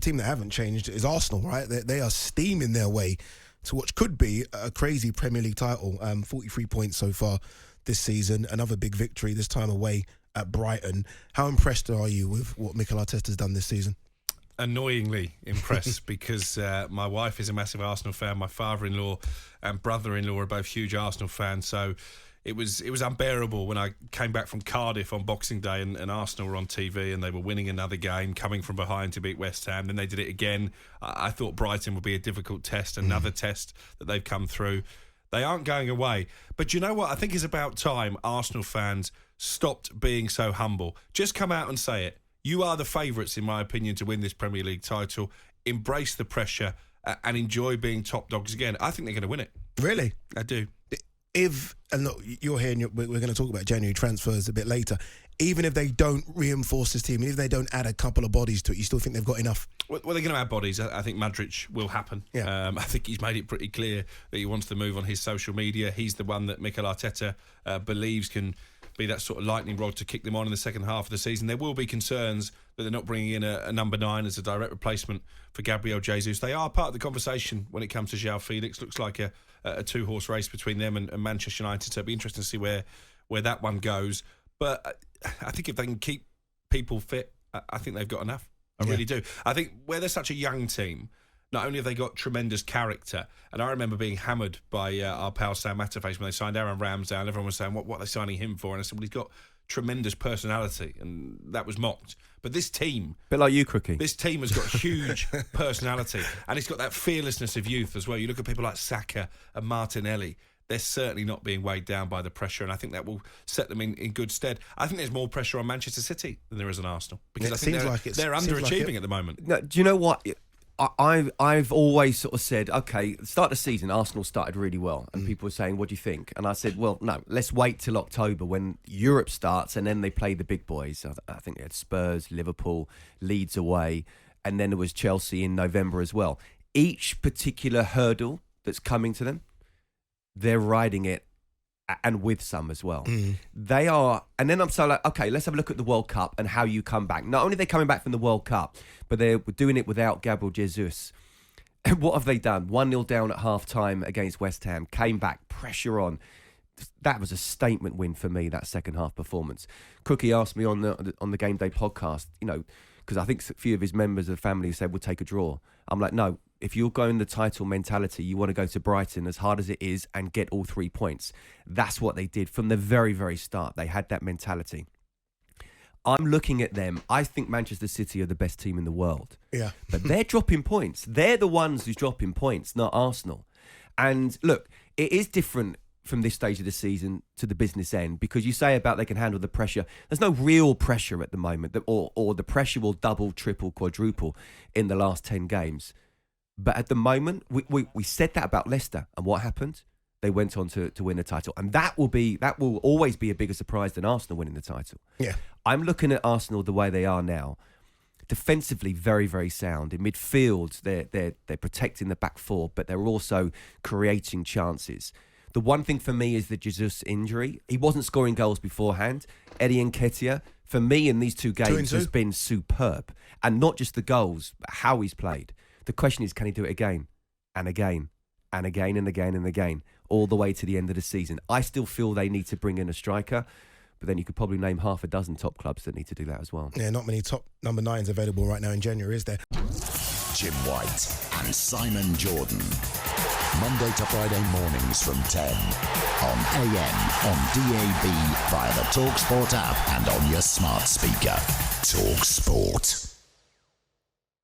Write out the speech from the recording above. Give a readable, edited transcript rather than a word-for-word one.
team that haven't changed is Arsenal, right? They are steaming their way to what could be a crazy Premier League title. 43 points so far this season. Another big victory, this time away at Brighton. How impressed are you with what Mikel Arteta's done this season? Annoyingly impressed because my wife is a massive Arsenal fan. My father-in-law and brother-in-law are both huge Arsenal fans. So it was unbearable when I came back from Cardiff on Boxing Day and Arsenal were on TV and they were winning another game, coming from behind to beat West Ham. Then they did it again. I thought Brighton would be a difficult test, another test that they've come through. They aren't going away. But you know what? I think it's about time Arsenal fans stopped being so humble. Just come out and say it. You are the favourites, in my opinion, to win this Premier League title. Embrace the pressure and enjoy being top dogs again. I think they're going to win it. Really? I do. And look, you're here and we're going to talk about January transfers a bit later. Even if they don't reinforce this team, even if they don't add a couple of bodies to it, you still think they've got enough? Well, they're going to add bodies. I think Madrid will happen. Yeah. I think he's made it pretty clear that he wants to move on his social media. He's the one that Mikel Arteta believes can be that sort of lightning rod to kick them on in the second half of the season. There will be concerns that they're not bringing in a number 9 as a direct replacement for Gabriel Jesus. They are part of the conversation when it comes to João Felix. Looks like a two-horse race between them and Manchester United, so it'll be interesting to see where that one goes. But I think if they can keep people fit, I think they've got enough. I really do. I think where they're such a young team, not only have they got tremendous character, and I remember being hammered by our pal Sam Matterface when they signed Aaron Ramsdale. Everyone was saying, what are they signing him for? And I said, well, he's got tremendous personality, and that was mocked. But this team... Bit like you, Crookie. This team has got huge personality, and it's got that fearlessness of youth as well. You look at people like Saka and Martinelli. They're certainly not being weighed down by the pressure, and I think that will set them in good stead. I think there's more pressure on Manchester City than there is on Arsenal, because I think they're underachieving at the moment. No, do you know what? I've always sort of said, okay, at the start of the season, Arsenal started really well, and people were saying, what do you think? And I said, well, no, let's wait till October when Europe starts, and then they play the big boys. I think they had Spurs, Liverpool, Leeds away, and then there was Chelsea in November as well. Each particular hurdle that's coming to them, they're riding it, and with some as well. They are, and then I'm so like, okay, let's have a look at the World Cup and how you come back. Not only are they coming back from the World Cup, but they're doing it without Gabriel Jesus. And what have they done? 1-0 down at half-time against West Ham, came back, pressure on. That was a statement win for me, that second half performance. Crookie asked me on the Game Day podcast, because I think a few of his members of the family said we'll take a draw. I'm like, no, if you're going the title mentality, you want to go to Brighton as hard as it is and get all 3 points. That's what they did from the very, very start. They had that mentality. I'm looking at them. I think Manchester City are the best team in the world. Yeah. But they're dropping points. They're the ones who's dropping points, not Arsenal. And look, it is different from this stage of the season to the business end, because you say about they can handle the pressure. There's no real pressure at the moment, or the pressure will double, triple, quadruple in the last 10 games. But at the moment, we said that about Leicester, and what happened? They went on to win the title, and that will always be a bigger surprise than Arsenal winning the title. Yeah, I'm looking at Arsenal the way they are now. Defensively, very, very sound. In midfield, they're protecting the back four, but they're also creating chances. The one thing for me is the Jesus injury. He wasn't scoring goals beforehand. Eddie Nketiah, for me in these 2 games, has been superb, and not just the goals, but how he's played. The question is, can he do it again and again and again and again and again, all the way to the end of the season? I still feel they need to bring in a striker, but then you could probably name half a dozen top clubs that need to do that as well. Yeah, not many top number 9s available right now in January, is there? Jim White and Simon Jordan. Monday to Friday mornings from 10 on AM, on DAB, via the talkSPORT app and on your smart speaker. talkSPORT.